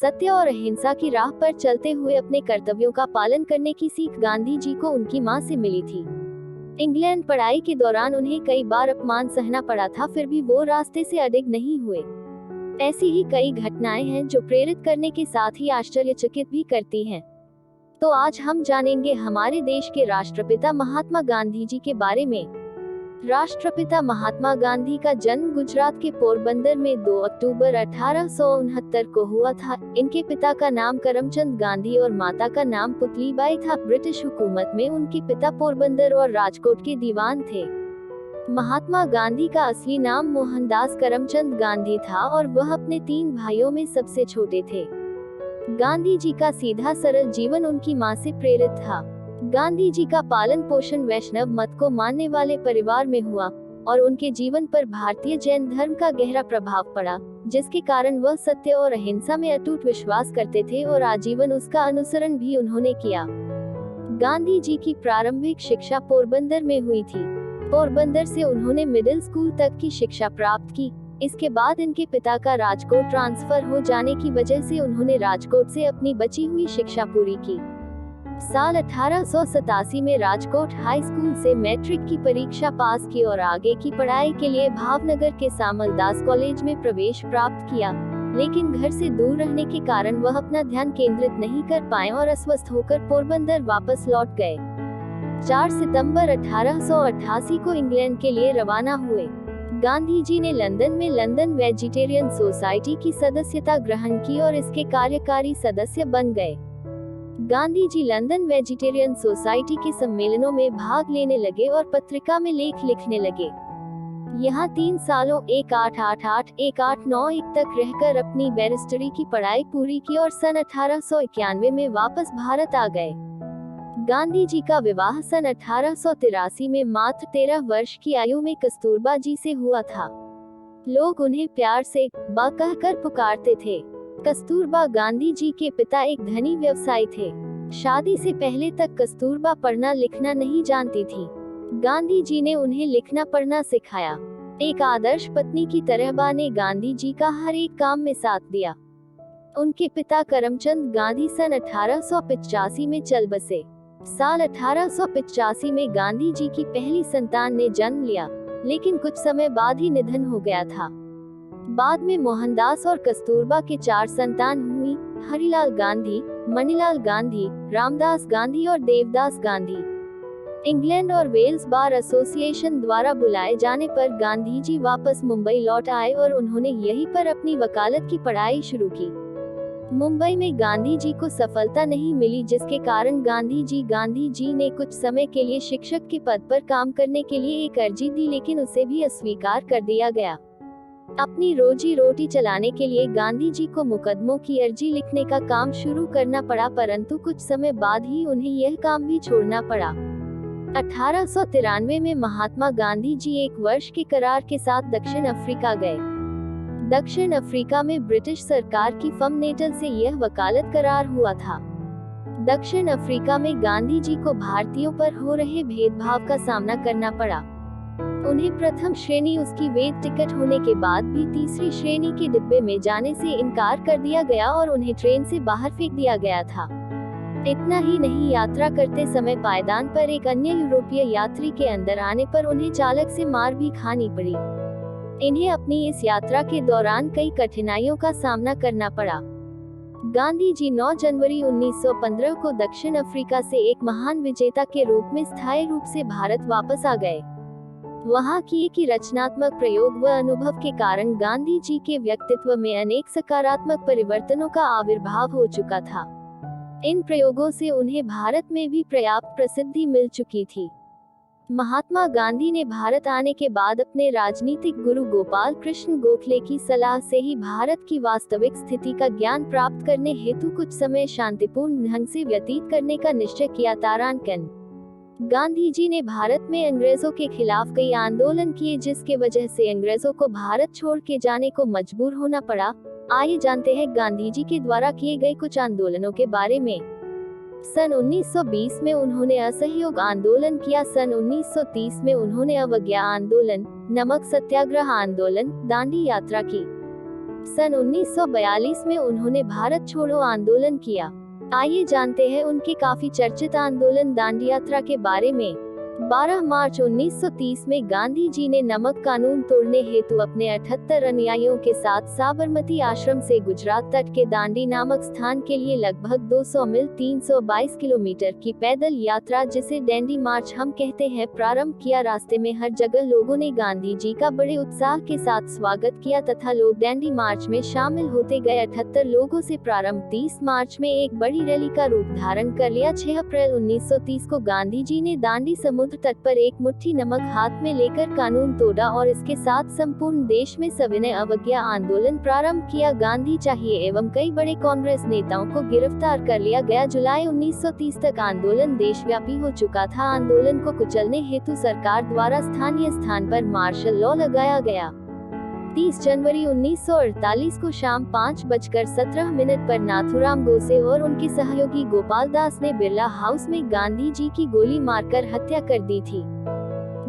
सत्य और अहिंसा की राह पर चलते हुए अपने कर्तव्यों का पालन करने की सीख गांधी जी को उनकी मां से मिली थी। इंग्लैंड पढ़ाई के दौरान उन्हें कई बार अपमान सहना पड़ा था, फिर भी वो रास्ते से अडिग नहीं हुए। ऐसी ही कई घटनाएं हैं जो प्रेरित करने के साथ ही आश्चर्यचकित भी करती हैं। तो आज हम जानेंगे हमारे देश के राष्ट्रपिता महात्मा गांधी जी के बारे में। राष्ट्रपिता महात्मा गांधी का जन्म गुजरात के पोरबंदर में 2 अक्टूबर 1869 को हुआ था। इनके पिता का नाम करमचंद गांधी और माता का नाम पुतलीबाई था। ब्रिटिश हुकूमत में उनके पिता पोरबंदर और राजकोट के दीवान थे। महात्मा गांधी का असली नाम मोहनदास करमचंद गांधी था और वह अपने 3 भाइयों में सबसे छोटे थे। गांधी जी का सीधा सरल जीवन उनकी मां से प्रेरित था। गांधी जी का पालन पोषण वैष्णव मत को मानने वाले परिवार में हुआ और उनके जीवन पर भारतीय जैन धर्म का गहरा प्रभाव पड़ा, जिसके कारण वह सत्य और अहिंसा में अटूट विश्वास करते थे और आजीवन उसका अनुसरण भी उन्होंने किया। गांधी जी की प्रारंभिक शिक्षा पोरबंदर में हुई थी। पोरबंदर से उन्होंने मिडिल स्कूल तक की शिक्षा प्राप्त की। इसके बाद इनके पिता का राजकोट ट्रांसफर हो जाने की वजह से उन्होंने राजकोट से अपनी बची हुई शिक्षा पूरी की। साल 1887 में राजकोट हाई स्कूल से मैट्रिक की परीक्षा पास की और आगे की पढ़ाई के लिए भावनगर के सामलदास कॉलेज में प्रवेश प्राप्त किया, लेकिन घर से दूर रहने के कारण वह अपना ध्यान केंद्रित नहीं कर पाए और अस्वस्थ होकर पोरबंदर वापस लौट गए। 4 सितंबर 1888 को इंग्लैंड के लिए रवाना हुए। गांधी जी ने लंदन में लंदन वेजिटेरियन सोसाइटी की सदस्यता ग्रहण की और इसके कार्यकारी सदस्य बन गए। Gandhi ji London vegetarian society के सम्मेलनों में भाग लेने लगे और पत्रिका में लेख लिखने लगे। यहाँ 3 सालों 1888-1891 तक रहकर अपनी बैरिस्टरी की पढ़ाई पूरी की और सन 1891 में वापस भारत आ गए। गांधी जी का विवाह सन 1883 में मात्र 13 वर्ष की आयु में कस्तूरबा जी से हुआ था। लोग उन्हें प्यार से बा कहकर पुकारते थे। कस्तूरबा गांधी जी के पिता एक धनी व्यवसायी थे। शादी से पहले तक कस्तूरबा पढ़ना लिखना नहीं जानती थी। गांधी जी ने उन्हें लिखना पढ़ना सिखाया। एक आदर्श पत्नी की तरह बा ने गांधी जी का हर एक काम में साथ दिया। उनके पिता करमचंद गांधी सन 1885 में चल बसे। साल 1885 में गांधी जी की पहली संतान ने जन्म लिया, लेकिन कुछ समय बाद ही निधन हो गया था। बाद में मोहनदास और कस्तूरबा के 4 संतान हुई: हरिलाल गांधी, मणिलाल गांधी, रामदास गांधी और देवदास गांधी। इंग्लैंड और वेल्स बार एसोसिएशन द्वारा बुलाए जाने पर गांधी जी वापस मुंबई लौट आए और उन्होंने यहीं पर अपनी वकालत की पढ़ाई शुरू की। मुंबई में गांधी जी को सफलता नहीं मिली, जिसके कारण गांधी जी ने कुछ समय के लिए शिक्षक के पद पर काम करने के लिए एक अर्जी दी, लेकिन उसे भी अस्वीकार कर दिया गया। अपनी रोजी रोटी चलाने के लिए गांधी जी को मुकदमों की अर्जी लिखने का काम शुरू करना पड़ा, परंतु कुछ समय बाद ही उन्हें यह काम भी छोड़ना पड़ा। 1893 में महात्मा गांधी जी 1 वर्ष के करार के साथ दक्षिण अफ्रीका गए। दक्षिण अफ्रीका में ब्रिटिश सरकार की फर्म नेटल से यह वकालत करार हुआ था। दक्षिण अफ्रीका में गांधी जी को भारतीयों पर हो रहे भेदभाव का सामना करना पड़ा। उन्हें प्रथम श्रेणी उसकी वैध टिकट होने के बाद भी तीसरी श्रेणी के डिब्बे में जाने से इनकार कर दिया गया और उन्हें ट्रेन से बाहर फेंक दिया गया था। इतना ही नहीं, यात्रा करते समय पायदान पर एक अन्य यूरोपीय यात्री के अंदर आने पर उन्हें चालक से मार भी खानी पड़ी। इन्हें अपनी इस यात्रा के दौरान कई कठिनाइयों का सामना करना पड़ा। गांधी जी 9 जनवरी 1915 को दक्षिण अफ्रीका से एक महान विजेता के रूप में स्थायी रूप से भारत वापस आ गए। वहाँ किए की रचनात्मक प्रयोग व अनुभव के कारण गांधी जी के व्यक्तित्व में अनेक सकारात्मक परिवर्तनों का आविर्भाव हो चुका था। इन प्रयोगों से उन्हें भारत में भी पर्याप्त प्रसिद्धि मिल चुकी थी। महात्मा गांधी ने भारत आने के बाद अपने राजनीतिक गुरु गोपाल कृष्ण गोखले की सलाह से ही भारत की वास्तविक स्थिति का ज्ञान प्राप्त करने हेतु कुछ समय शांतिपूर्ण ढंग से व्यतीत करने का निश्चय किया। तारांकन गांधी जी ने भारत में अंग्रेजों के खिलाफ कई आंदोलन किए, जिसके वजह से अंग्रेजों को भारत छोड़ के जाने को मजबूर होना पड़ा। आइए जानते हैं गांधी जी के द्वारा किए गए कुछ आंदोलनों के बारे में। सन 1920 में उन्होंने असहयोग आंदोलन किया। सन 1930 में उन्होंने अवज्ञा आंदोलन, नमक सत्याग्रह आंदोलन, दांडी यात्रा की। सन 1942 में उन्होंने भारत छोड़ो आंदोलन किया। आइए जानते हैं उनके काफी चर्चित आंदोलन दांडी यात्रा के बारे में। 12 मार्च 1930 में गांधी जी ने नमक कानून तोड़ने हेतु अपने 78 अनुयायियों के साथ साबरमती आश्रम से गुजरात तट के दांडी नामक स्थान के लिए लगभग 200 मील 322 किलोमीटर की पैदल यात्रा, जिसे डैंडी मार्च हम कहते हैं, प्रारंभ किया। रास्ते में हर जगह लोगों ने गांधी जी का बड़े उत्साह के साथ स्वागत किया तथा लोग डैंडी मार्च में शामिल होते गए। 78 लोगों से प्रारंभ 30 मार्च में एक बड़ी रैली का रूप धारण कर लिया। 6 अप्रैल 1930 को गांधी जी ने दांडी समुद्र तट पर एक मुट्ठी नमक हाथ में लेकर कानून तोड़ा और इसके साथ संपूर्ण देश में सविनय अवज्ञा आंदोलन प्रारंभ किया। गांधी चाहिए एवं कई बड़े कांग्रेस नेताओं को गिरफ्तार कर लिया गया। जुलाई 1930 तक आंदोलन देशव्यापी हो चुका था। आंदोलन को कुचलने हेतु सरकार द्वारा स्थानीय स्थान पर मार्शल लॉ लगाया गया। 30 जनवरी 1948 को शाम 5:17 पर नाथूराम गोसे और उनके सहयोगी गोपाल दास ने बिरला हाउस में गांधी जी की गोली मारकर हत्या कर दी थी।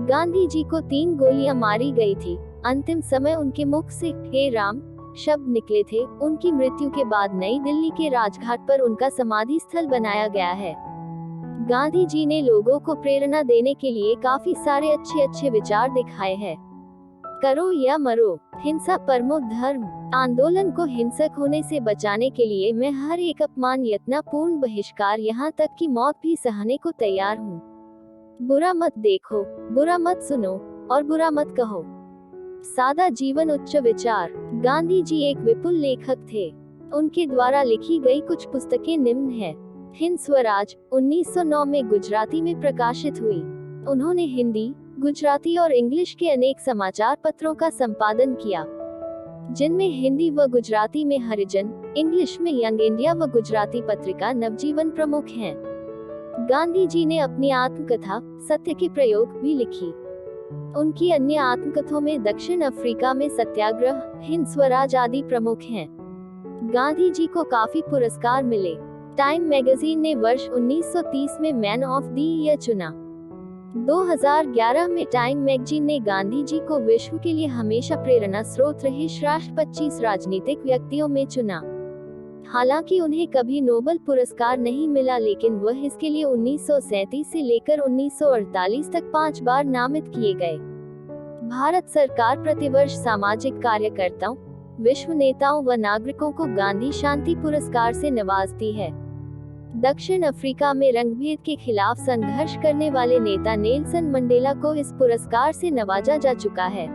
गांधी जी को 3 गोलियां मारी गई थी। अंतिम समय उनके मुख से हे राम शब्द निकले थे। उनकी मृत्यु के बाद नई दिल्ली के राजघाट पर उनका समाधि स्थल बनाया गया है। गांधी जी ने लोगों को प्रेरणा देने के लिए काफी सारे अच्छे विचार दिखाए हैं। करो या मरो, हिंसा परमो धर्म। आंदोलन को हिंसक होने से बचाने के लिए मैं हर एक अपमान, यत्नपूर्ण बहिष्कार, यहाँ तक कि मौत भी सहने को तैयार हूँ। बुरा मत देखो, बुरा मत सुनो और बुरा मत कहो। सादा जीवन उच्च विचार। गांधी जी एक विपुल लेखक थे। उनके द्वारा लिखी गई कुछ पुस्तकें निम्न हैं। हिंद स्वराज 1909 में गुजराती में प्रकाशित हुई। उन्होंने हिंदी, गुजराती और इंग्लिश के अनेक समाचार पत्रों का संपादन किया, जिनमें हिंदी व गुजराती में हरिजन, इंग्लिश में यंग इंडिया व गुजराती पत्रिका नवजीवन प्रमुख हैं। गांधी जी ने अपनी आत्मकथा सत्य के प्रयोग भी लिखी। उनकी अन्य आत्मकथाओं में दक्षिण अफ्रीका में सत्याग्रह, हिंद स्वराज आदि प्रमुख हैं। गांधी जी को काफी पुरस्कार मिले। टाइम मैगजीन ने वर्ष 1930 में मैन ऑफ द ईयर चुना। 2011 में टाइम मैगजीन ने गांधी जी को विश्व के लिए हमेशा प्रेरणा स्रोत रहे श्रेष्ठ 25 राजनीतिक व्यक्तियों में चुना। हालांकि उन्हें कभी नोबेल पुरस्कार नहीं मिला, लेकिन वह इसके लिए 1937 से लेकर 1948 तक 5 बार नामित किए गए। भारत सरकार प्रतिवर्ष सामाजिक कार्यकर्ताओं, विश्व नेताओं व नागरिकों को गांधी शांति पुरस्कार से नवाजती है। दक्षिण अफ्रीका में रंगभेद के खिलाफ संघर्ष करने वाले नेता नेल्सन मंडेला को इस पुरस्कार से नवाजा जा चुका है।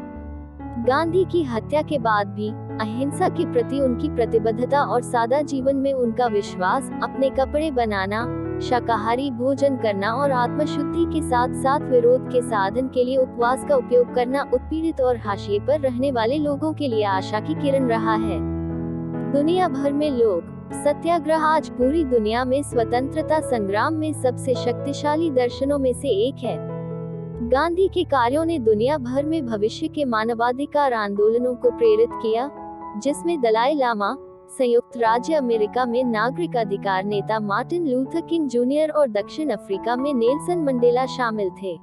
गांधी की हत्या के बाद भी अहिंसा के प्रति उनकी प्रतिबद्धता और सादा जीवन में उनका विश्वास, अपने कपड़े बनाना, शाकाहारी भोजन करना और आत्मशुद्धि के साथ साथ विरोध के साधन के लिए उपवास का उपयोग करना उत्पीड़ित और हाशिए पर रहने वाले लोगों के लिए आशा की किरण रहा है। दुनिया भर में लोग सत्याग्रह आज पूरी दुनिया में स्वतंत्रता संग्राम में सबसे शक्तिशाली दर्शनों में से एक है। गांधी के कार्यों ने दुनिया भर में भविष्य के मानवाधिकार आंदोलनों को प्रेरित किया, जिसमें दलाई लामा, संयुक्त राज्य अमेरिका में नागरिक अधिकार नेता मार्टिन लूथर किंग जूनियर और दक्षिण अफ्रीका में नेल्सन मंडेला शामिल थे।